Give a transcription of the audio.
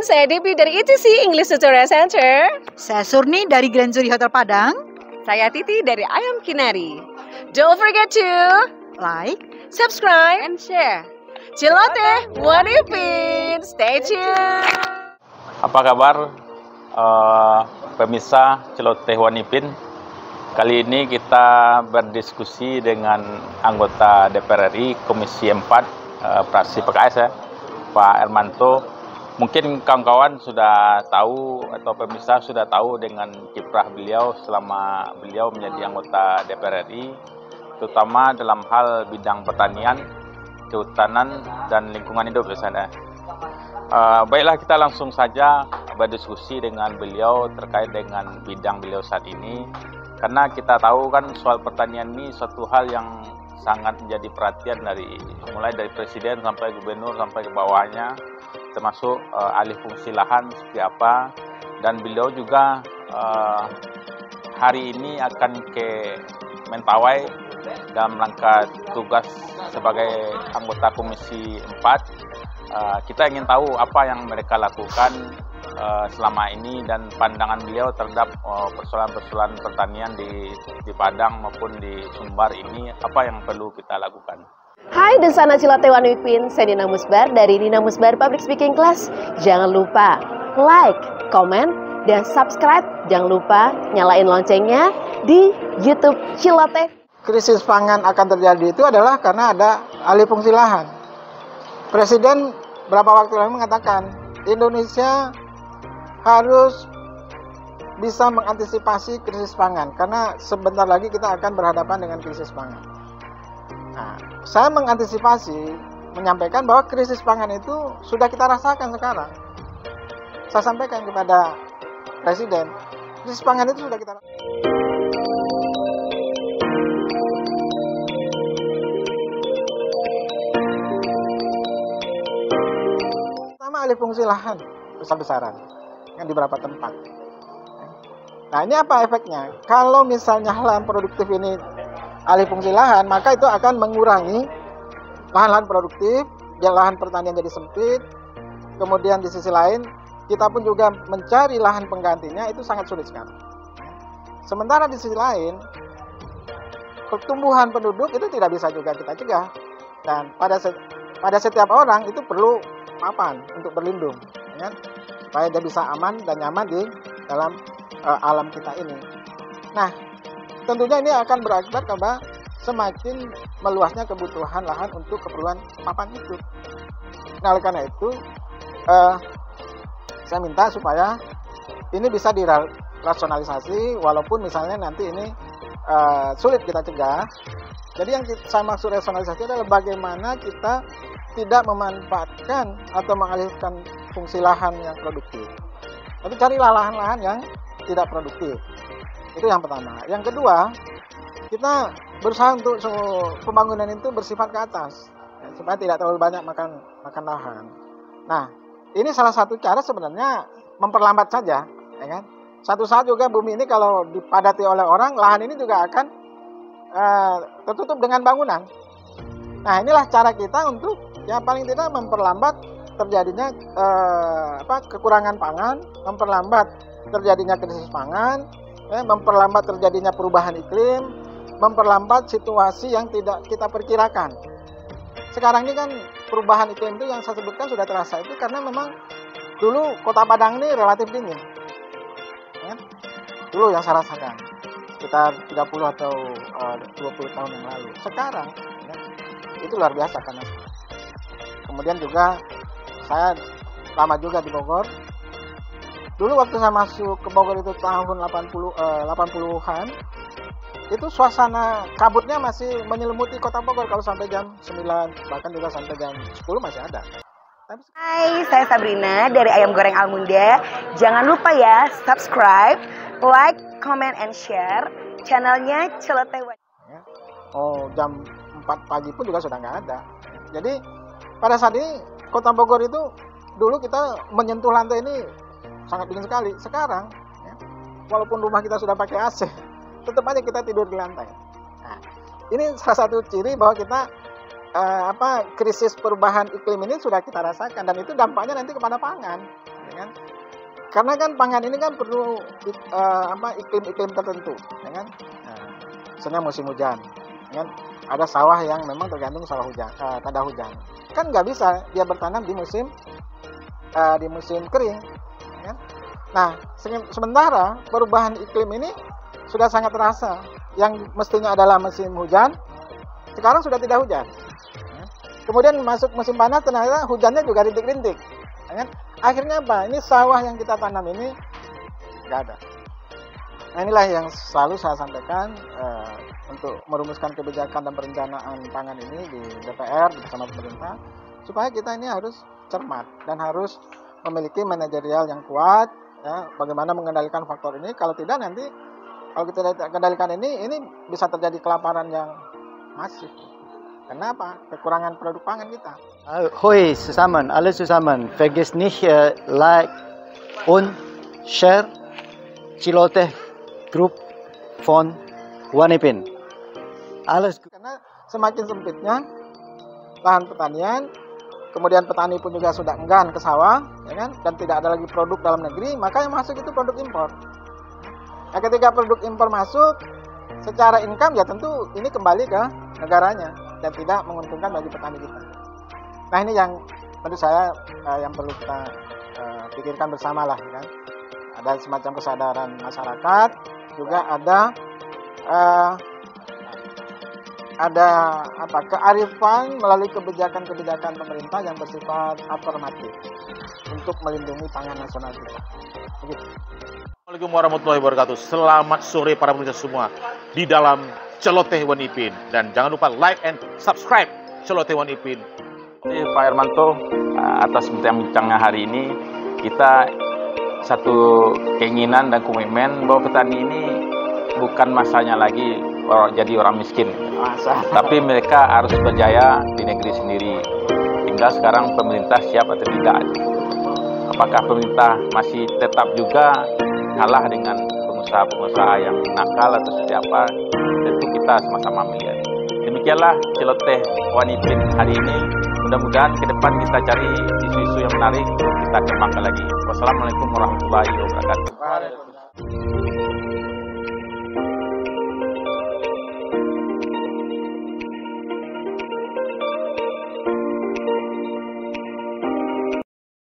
saya Debbie dari ETC English Tutorial Center. Saya Surni dari Grand Zuri Hotel Padang. Saya Titi dari Ayam Kinari. Don't forget to Like, subscribe, and share. Celoteh Wanipin, stay tuned. Apa kabar pemirsa Celoteh Wanipin? Kali ini kita berdiskusi dengan anggota DPR RI Komisi 4 fraksi PKS ya, Pak Hermanto. Mungkin kawan-kawan sudah tahu atau pemirsa sudah tahu dengan kiprah beliau selama beliau menjadi anggota DPR RI, terutama dalam hal bidang pertanian, kehutanan, dan lingkungan hidup di sana. Baiklah, kita langsung saja berdiskusi dengan beliau terkait dengan bidang beliau saat ini, karena kita tahu kan soal pertanian ini suatu hal yang sangat menjadi perhatian mulai dari presiden sampai gubernur sampai ke bawahnya, termasuk alih fungsi lahan seperti apa. Dan beliau juga hari ini akan ke Mentawai dalam rangka tugas sebagai anggota Komisi 4. Kita ingin tahu apa yang mereka lakukan selama ini dan pandangan beliau terhadap persoalan-persoalan pertanian di Padang maupun di Sumbar ini, apa yang perlu kita lakukan. Hai Desana Celoteh Wanipin, saya Nina Musbar dari Nina Musbar Public Speaking Class. Jangan lupa like, comment, dan subscribe. Jangan lupa nyalain loncengnya di YouTube Celoteh. Krisis pangan akan terjadi itu adalah karena ada alih fungsi lahan. Presiden beberapa waktu lalu mengatakan Indonesia harus bisa mengantisipasi krisis pangan karena sebentar lagi kita akan berhadapan dengan krisis pangan. Nah, saya mengantisipasi menyampaikan bahwa krisis pangan itu sudah kita rasakan sekarang. Saya sampaikan kepada Presiden, krisis pangan itu sudah kita rasakan. Pertama, alih fungsi lahan besar-besaran yang di beberapa tempat. Nah, ini apa efeknya? Kalau misalnya lahan produktif ini alih fungsi lahan, maka itu akan mengurangi lahan-lahan produktif, lahan pertanian jadi sempit. Kemudian di sisi lain, kita pun juga mencari lahan penggantinya itu sangat sulit sekali. Sementara di sisi lain, pertumbuhan penduduk itu tidak bisa juga kita cegah. Dan pada setiap orang itu perlu papan untuk berlindung, ya, supaya dia bisa aman dan nyaman di dalam alam kita ini. Nah, tentunya ini akan berakibat kepada semakin meluasnya kebutuhan lahan untuk keperluan papan itu. Nah, oleh karena itu, saya minta supaya ini bisa dirasionalisasi, walaupun misalnya nanti ini sulit kita cegah. Jadi yang saya maksud rasionalisasi adalah bagaimana kita tidak memanfaatkan atau mengalihkan fungsi lahan yang produktif. Tapi carilah lahan-lahan yang tidak produktif. Itu yang pertama. Yang kedua, kita berusaha untuk pembangunan itu bersifat ke atas, ya, supaya tidak terlalu banyak makan lahan. Nah, ini salah satu cara sebenarnya memperlambat saja, ya kan? Satu saat juga bumi ini kalau dipadati oleh orang, lahan ini juga akan tertutup dengan bangunan. Nah, inilah cara kita untuk ya paling tidak memperlambat terjadinya kekurangan pangan, memperlambat terjadinya krisis pangan, memperlambat terjadinya perubahan iklim, memperlambat situasi yang tidak kita perkirakan. Sekarang ini kan perubahan iklim itu yang saya sebutkan sudah terasa itu karena memang dulu Kota Padang ini relatif dingin. Ya, dulu yang saya rasakan sekitar 30 atau 20 tahun yang lalu. Sekarang ya, itu luar biasa karena kemudian juga saya lama juga di Bogor. Dulu waktu saya masuk ke Bogor itu tahun 80-an, itu suasana kabutnya masih menyelimuti kota Bogor kalau sampai jam 9, bahkan juga sampai jam 10 masih ada. Hai, saya Sabrina dari Ayam Goreng Almunda. Jangan lupa ya, subscribe, like, comment, and share channelnya Celoteh Wanipin. Oh, jam 4 pagi pun juga sudah nggak ada. Jadi pada saat ini kota Bogor itu dulu kita menyentuh lantai ini sangat dingin sekali. Sekarang, ya, walaupun rumah kita sudah pakai AC, tetap aja kita tidur di lantai. Nah, ini salah satu ciri bahwa kita krisis perubahan iklim ini sudah kita rasakan dan itu dampaknya nanti kepada pangan. ya kan? Karena kan pangan ini kan perlu iklim-iklim tertentu, ya kan? Nah, misalnya musim hujan, ya kan? Ada sawah yang memang tergantung sawah hujan, tanda hujan. Kan nggak bisa dia bertanam di musim kering, ya kan? Nah, sementara perubahan iklim ini sudah sangat terasa. Yang mestinya adalah musim hujan, sekarang sudah tidak hujan. Kemudian masuk musim panas, ternyata hujannya juga rintik-rintik. Akhirnya apa? Ini sawah yang kita tanam ini nggak ada. Nah, inilah yang selalu saya sampaikan untuk merumuskan kebijakan dan perencanaan pangan ini di DPR bersama pemerintah, supaya kita ini harus cermat dan harus memiliki manajerial yang kuat. Ya, bagaimana mengendalikan faktor ini? Kalau tidak nanti, kalau kita tidak kendalikan ini bisa terjadi kelaparan yang masif. Kenapa? Kekurangan produk pangan kita. Hoi zusammen, alle zusammen, vergiss nicht like und share Celoteh Group von Wanipin. Alles. Karena semakin sempitnya lahan pertanian, kemudian petani pun juga sudah enggan ke sawah, ya kan? Dan tidak ada lagi produk dalam negeri, maka yang masuk itu produk impor. Nah, ketika produk impor masuk, secara income ya tentu ini kembali ke negaranya dan tidak menguntungkan bagi petani kita. Nah, ini yang menurut saya yang perlu kita pikirkan bersama lah, kan? Ada semacam kesadaran masyarakat, juga ada kearifan melalui kebijakan-kebijakan pemerintah yang bersifat afirmatif untuk melindungi pangan nasional kita. Begitu. Assalamualaikum warahmatullahi wabarakatuh. Selamat sore para pemirsa semua di dalam Celoteh Wanipin, dan jangan lupa like and subscribe Celoteh Wanipin. Pak Hermanto, atas bincang-bincangnya hari ini, kita satu keinginan dan komitmen bahwa petani ini bukan masanya lagi jadi orang miskin, tapi mereka harus berjaya di negeri sendiri. Tinggal sekarang pemerintah siap atau tidak. Apakah pemerintah masih tetap juga kalah dengan pengusaha-pengusaha yang nakal atau seperti apa? Tentu kita sama-sama melihat. Demikianlah Celoteh Wanipin hari ini. Mudah-mudahan ke depan kita cari isu-isu yang menarik, kita kembangkan lagi. Wassalamualaikum warahmatullahi wabarakatuh.